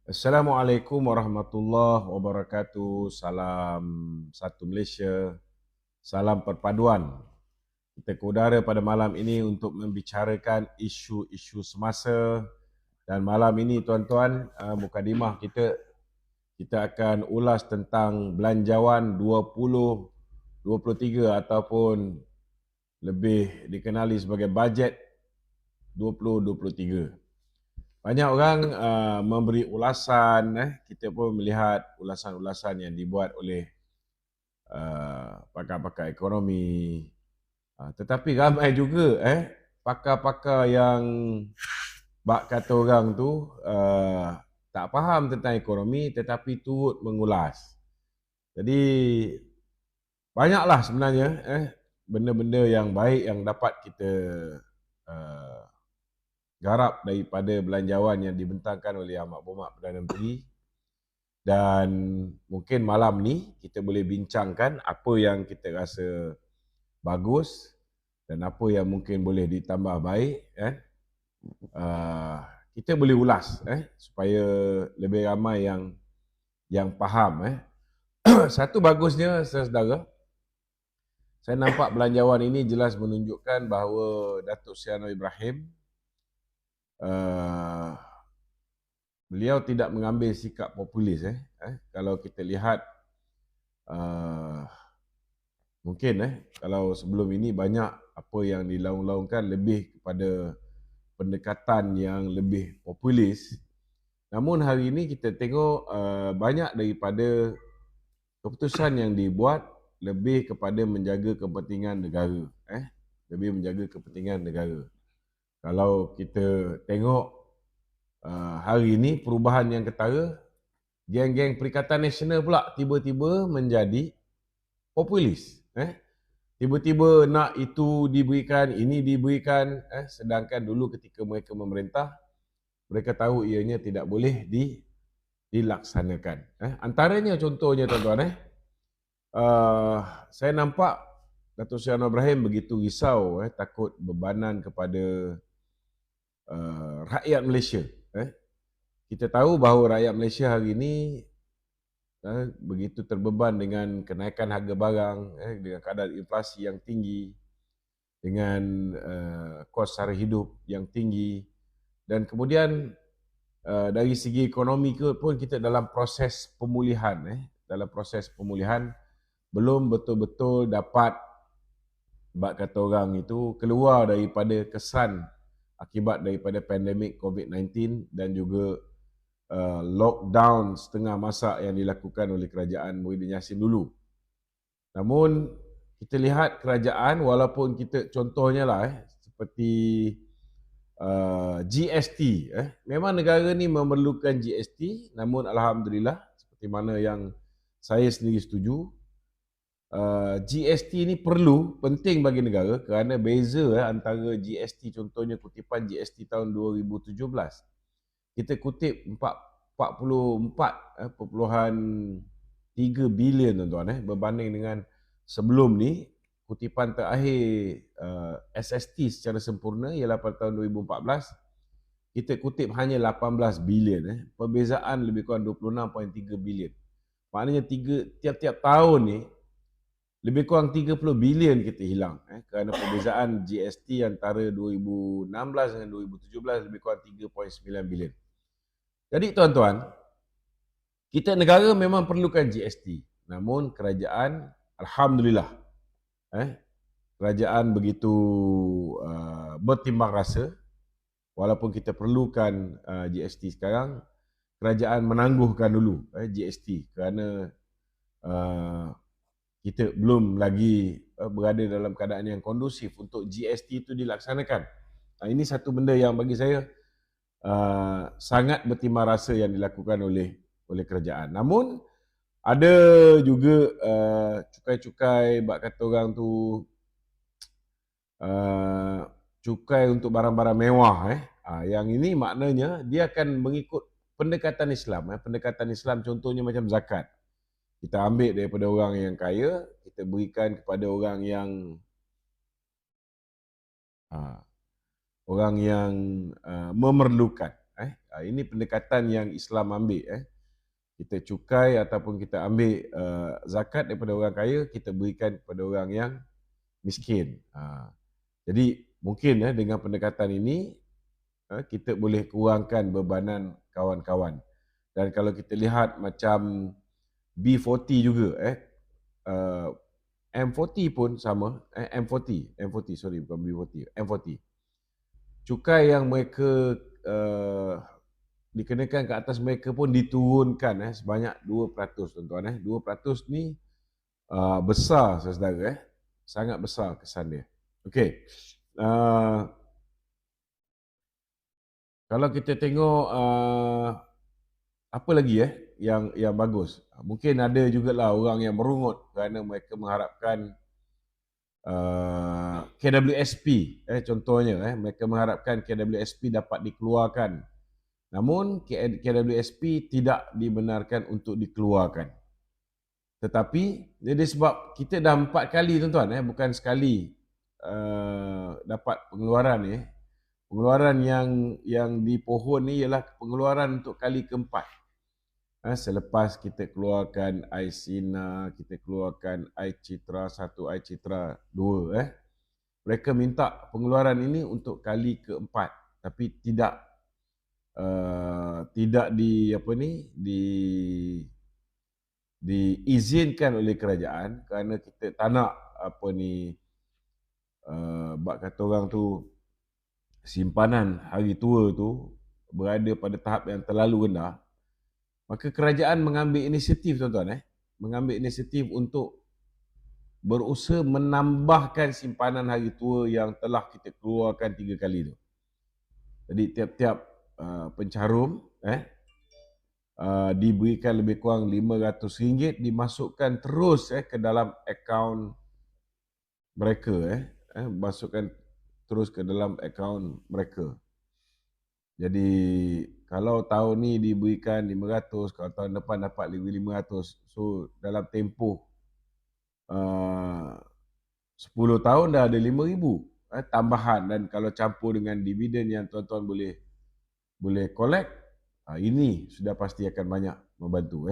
Assalamualaikum warahmatullahi wabarakatuh. Salam satu Malaysia, salam perpaduan. Kita ke udara pada malam ini untuk membicarakan isu-isu semasa. Dan malam ini tuan-tuan, mukadimah kita akan ulas tentang belanjawan 2023 ataupun lebih dikenali sebagai bajet 2023. Banyak orang memberi ulasan, kita pun melihat ulasan-ulasan yang dibuat oleh pakar-pakar ekonomi. Tetapi ramai juga pakar-pakar yang bak kata orang tu tak faham tentang ekonomi tetapi turut mengulas. Jadi banyaklah sebenarnya benda-benda yang baik yang dapat kita garap daripada belanjawan yang dibentangkan oleh Amat Berhormat Perdana Menteri. Dan mungkin malam ni kita boleh bincangkan apa yang kita rasa bagus dan apa yang mungkin boleh ditambah baik. Kita boleh ulas supaya lebih ramai yang faham. Satu bagusnya, saudara, saya nampak belanjawan ini jelas menunjukkan bahawa Datuk Seri Anwar Ibrahim beliau tidak mengambil sikap populis. Kalau kita lihat mungkin kalau sebelum ini banyak apa yang dilaung-laungkan lebih kepada pendekatan yang lebih populis. Namun hari ini kita tengok banyak daripada keputusan yang dibuat lebih kepada menjaga kepentingan negara. Lebih menjaga kepentingan negara. Kalau kita tengok hari ini perubahan yang ketara, geng-geng Perikatan Nasional pula tiba-tiba menjadi populis. Tiba-tiba nak itu diberikan, ini diberikan, sedangkan dulu ketika mereka memerintah, mereka tahu ianya tidak boleh dilaksanakan. Antaranya contohnya tuan-tuan, saya nampak Datuk Seri Anwar Ibrahim begitu risau, takut bebanan kepada rakyat Malaysia. Kita tahu bahawa rakyat Malaysia hari ini begitu terbeban dengan kenaikan harga barang, dengan kadar inflasi yang tinggi, dengan kos sara hidup yang tinggi, dan kemudian dari segi ekonomi pun kita dalam proses pemulihan. Dalam proses pemulihan belum betul-betul dapat, bak kata orang itu, keluar daripada kesan akibat daripada pandemik COVID-19 dan juga lockdown setengah masa yang dilakukan oleh kerajaan Muhyiddin Yassin dulu. Namun kita lihat kerajaan, walaupun kita contohnya lah seperti GST, memang negara ni memerlukan GST, namun alhamdulillah seperti mana yang saya sendiri setuju, GST ni penting bagi negara kerana beza antara GST, contohnya kutipan GST tahun 2017. Kita kutip 44.3 bilion tuan-tuan, berbanding dengan sebelum ni kutipan terakhir SST secara sempurna ialah pada tahun 2014, kita kutip hanya 18 bilion. Perbezaan lebih kurang 26.3 bilion. Maknanya tiap-tiap tahun ni lebih kurang 30 bilion kita hilang kerana perbezaan GST antara 2016 dengan 2017 lebih kurang 3.9 bilion. Jadi tuan-tuan, kita negara memang perlukan GST. Namun kerajaan, alhamdulillah, kerajaan begitu bertimbang rasa, walaupun kita perlukan GST sekarang, kerajaan menangguhkan dulu GST kerana kita belum lagi berada dalam keadaan yang kondusif untuk GST itu dilaksanakan. Ini satu benda yang bagi saya sangat bertimbang rasa yang dilakukan oleh kerajaan. Namun ada juga cukai-cukai, bak kata orang tu, cukai untuk barang-barang mewah. Yang ini maknanya dia akan mengikut pendekatan Islam. Pendekatan Islam contohnya macam zakat. Kita ambil daripada orang yang kaya, kita berikan kepada orang yang memerlukan. Ini pendekatan yang Islam ambil. Kita cukai ataupun kita ambil zakat daripada orang kaya, kita berikan kepada orang yang miskin. Jadi mungkin dengan pendekatan ini kita boleh kurangkan bebanan kawan-kawan. Dan kalau kita lihat macam B40 juga, M40 pun sama, M40 sorry, bukan B40, M40. Cukai yang mereka dikenakan ke atas mereka pun diturunkan sebanyak 2%, tuan-tuan. 2% ni besar, saudara. Sangat besar kesan dia. Okey. Kalau kita tengok apa lagi yang bagus. Mungkin ada jugalah orang yang merungut kerana mereka mengharapkan KWSP, contohnya, mereka mengharapkan KWSP dapat dikeluarkan. Namun KWSP tidak dibenarkan untuk dikeluarkan. Tetapi jadi sebab kita dah 4 kali, tuan-tuan, bukan sekali dapat pengeluaran ni. Pengeluaran yang dipohon ni ialah pengeluaran untuk kali keempat. Selepas kita keluarkan iSINA, kita keluarkan iCitra 1, iCitra 2, mereka minta pengeluaran ini untuk kali keempat, tapi tidak diizinkan oleh kerajaan kerana kita tak nak bak kata orang tu, simpanan hari tua tu berada pada tahap yang terlalu rendah. Maka kerajaan mengambil inisiatif, tuan-tuan, mengambil inisiatif untuk berusaha menambahkan simpanan hari tua yang telah kita keluarkan 3 kali tu. Jadi tiap-tiap pencarum diberikan lebih kurang RM500 dimasukkan terus ke dalam akaun mereka, masukkan terus ke dalam akaun mereka. Jadi kalau tahun ni diberikan 500, kalau tahun depan dapat lebih 500. So dalam tempoh 10 tahun dah ada 5,000 tambahan, dan kalau campur dengan dividen yang tuan-tuan boleh collect, ini sudah pasti akan banyak membantu.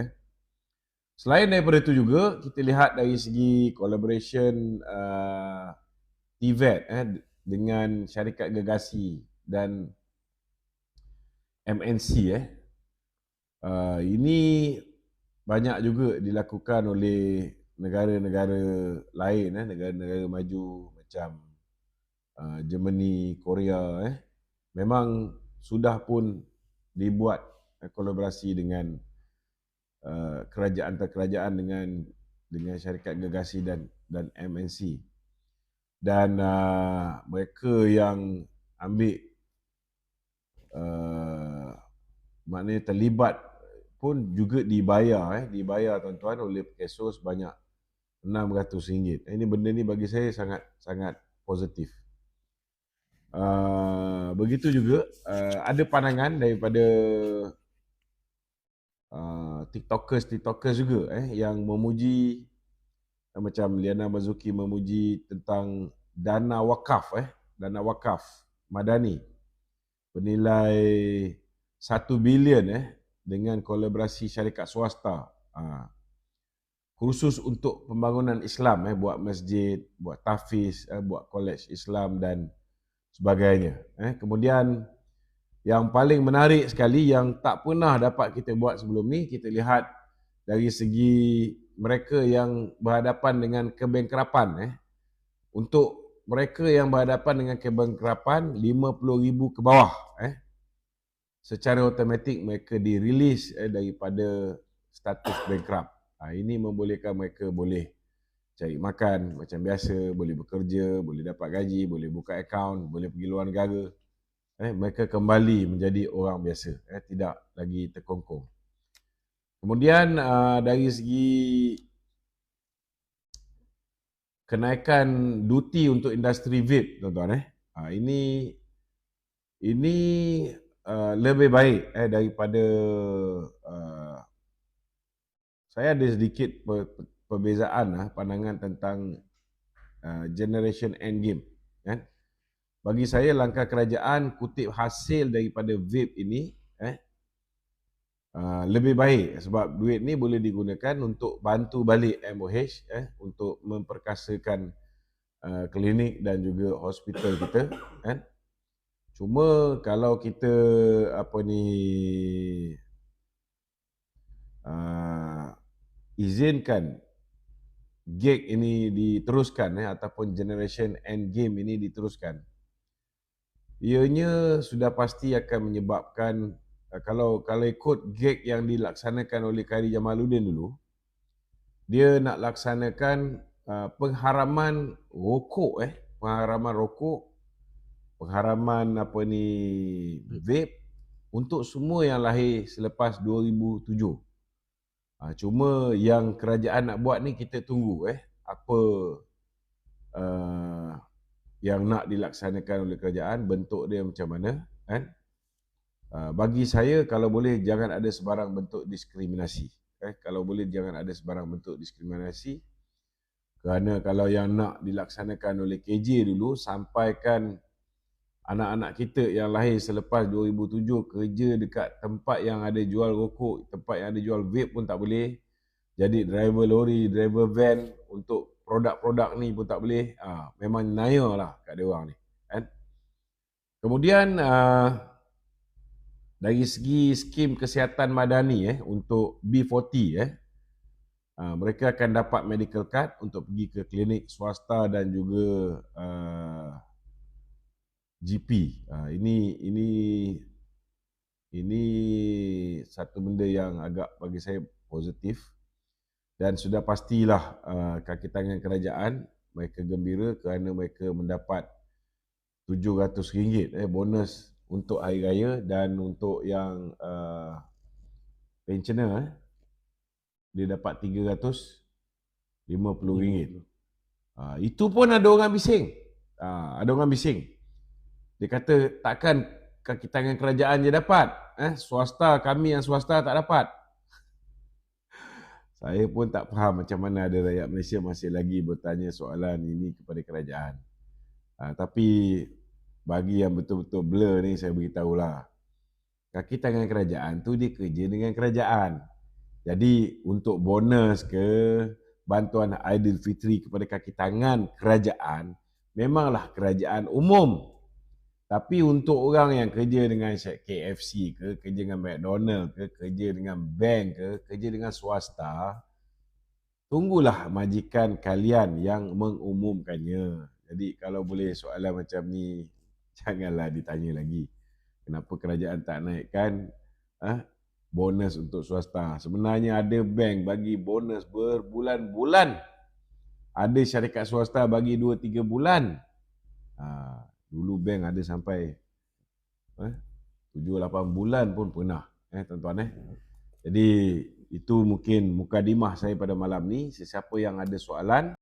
Selain daripada itu juga, kita lihat dari segi collaboration TVET dengan syarikat gergasi dan MNC. Ini banyak juga dilakukan oleh negara-negara lain, negara-negara maju macam Germany, Korea. Memang sudah pun dibuat kolaborasi dengan kerajaan antar kerajaan dengan syarikat gergasi dan MNC. Dan mereka yang ambil maknanya terlibat pun juga dibayar tuan-tuan oleh PESO sebanyak RM600. Ini benda ni bagi saya sangat positif. Begitu juga ada pandangan daripada TikTokers juga yang memuji, macam Liana Mazuki memuji tentang dana wakaf Madani bernilai 1 bilion dengan kolaborasi syarikat swasta, khusus untuk pembangunan Islam, buat masjid, buat tahfiz, buat kolej Islam dan sebagainya. Kemudian yang paling menarik sekali yang tak pernah dapat kita buat sebelum ni, kita lihat dari segi mereka yang berhadapan dengan kebangkrapan. Untuk mereka yang berhadapan dengan kebangkrapan, 50,000 ke bawah, secara automatik mereka dirilis daripada status bankrupt. Ini membolehkan mereka boleh cari makan macam biasa, boleh bekerja, boleh dapat gaji, boleh buka akaun, boleh pergi luar negara. Mereka kembali menjadi orang biasa, tidak lagi terkongkong. Kemudian dari segi kenaikan duty untuk industri vape, tuan-tuan, ini lebih baik daripada saya ada sedikit perbezaan pandangan tentang generation endgame, kan? Bagi saya langkah kerajaan kutip hasil daripada vape ini lebih baik sebab duit ni boleh digunakan untuk bantu balik MOH untuk memperkasakan klinik dan juga hospital kita kan. Cuma kalau kita izinkan gig ini diteruskan ataupun generation end game ini diteruskan, ianya sudah pasti akan menyebabkan kalau ikut gig yang dilaksanakan oleh Khairi Jamaluddin dulu, dia nak laksanakan pengharaman rokok pengharaman vape untuk semua yang lahir selepas 2007. Cuma yang kerajaan nak buat ni kita tunggu apa yang nak dilaksanakan oleh kerajaan, bentuk dia macam mana kan. Bagi saya kalau boleh jangan ada sebarang bentuk diskriminasi. Kalau boleh jangan ada sebarang bentuk diskriminasi. Kerana kalau yang nak dilaksanakan oleh KJ dulu, sampaikan anak-anak kita yang lahir selepas 2007 kerja dekat tempat yang ada jual rokok, tempat yang ada jual vape pun tak boleh. Jadi driver lori, driver van untuk produk-produk ni pun tak boleh. Memang naya lah kat dia orang ni kan. Kemudian dari segi skim kesihatan madani untuk B40 mereka akan dapat medical card untuk pergi ke klinik swasta dan juga GP. Ini satu benda yang agak bagi saya positif dan sudah pastilah kaki tangan kerajaan mereka gembira kerana mereka mendapat RM700 bonus untuk hari raya, dan untuk yang pensioner dia dapat RM350. Itu pun ada orang bising. Dia kata takkan kaki tangan kerajaan je dapat, swasta, kami yang swasta tak dapat. Saya pun tak faham macam mana ada rakyat Malaysia masih lagi bertanya soalan ini kepada kerajaan. Tapi bagi yang betul-betul blur ni saya beritahulah. Kaki tangan kerajaan tu dia kerja dengan kerajaan. Jadi untuk bonus ke bantuan Aidilfitri kepada kaki tangan kerajaan, memanglah kerajaan umum. Tapi untuk orang yang kerja dengan KFC ke, kerja dengan McDonald ke, kerja dengan bank ke, kerja dengan swasta, tunggulah majikan kalian yang mengumumkannya. Jadi kalau boleh soalan macam ni, janganlah ditanya lagi. Kenapa kerajaan tak naikkan bonus untuk swasta? Sebenarnya ada bank bagi bonus berbulan-bulan. Ada syarikat swasta bagi 2-3 bulan. Dulu bank ada sampai 7-8 bulan pun pernah, tuan-tuan. Jadi itu mungkin mukadimah saya pada malam ni. Sesiapa yang ada soalan